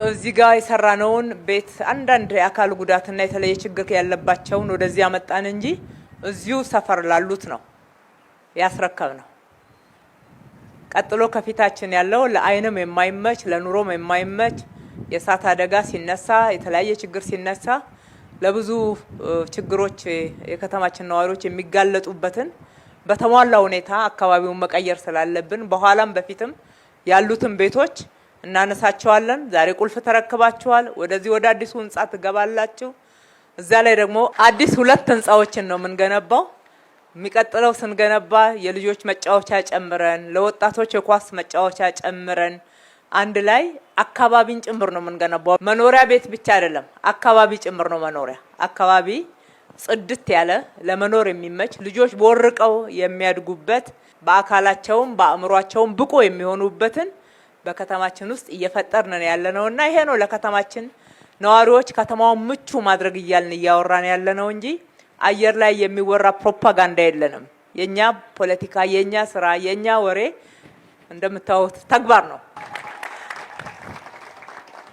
እዚህ ጋር የሰራነውን ቤት አንዳንድ የአካል ጉዳትና የተለየ ችግር ያለባቸውን ወደዚህ ያመጣን እንጂ እዚሁ ሰፈር ላሉት ነው ያስረከብነው። ቀጥሎ ከፊታችን ያለው ለአይንም የማይመች ለኑሮም የማይመች የእሳት አደጋ ሲነሳ የተለያየ ችግር ሲነሳ ለብዙ ችግሮች የከተማችን ነዋሪዎች የሚጋለጡበትን በተሟላ ሁኔታ አካባቢውን መቀየር ስላለብን በኋላም በፊትም ያሉትን ቤቶች እናነሳቸዋለን። ዛሬ ቁልፍ ተረክባቸዋል። ወደዚህ ወደ አዲሱ ህንጻ ትገባላችሁ። እዛ ላይ ደግሞ አዲስ 2 ህንጻዎችን ነው የምንገነባው። የሚቀጥለው ስንገነባ የልጆች መጫወቻ ጨምረን ለወጣቶች የኳስ መጫወቻ ጨምረን አንድ ላይ አካባቢን ጭምር ነው የምንገነባው። መኖሪያ ቤት ብቻ አይደለም፣ አካባቢ ጭምር ነው መኖሪያ። አካባቢ ጽድት ያለ ለመኖር የሚመች ልጆች ቦርቀው የሚያድጉበት በአካላቸውም በአእምሯቸውም ብቁ የሚሆኑበትን በከተማችን ውስጥ እየፈጠርን ያለነውና ይሄ ነው ለከተማችን ነዋሪዎች ከተማውን ምቹ ማድረግ እያወራን ያለነው እንጂ አየር ላይ የሚወራ ፕሮፓጋንዳ የለንም። የኛ ፖለቲካ፣ የኛ ስራ፣ የኛ ወሬ እንደምታዩት ተግባር ነው።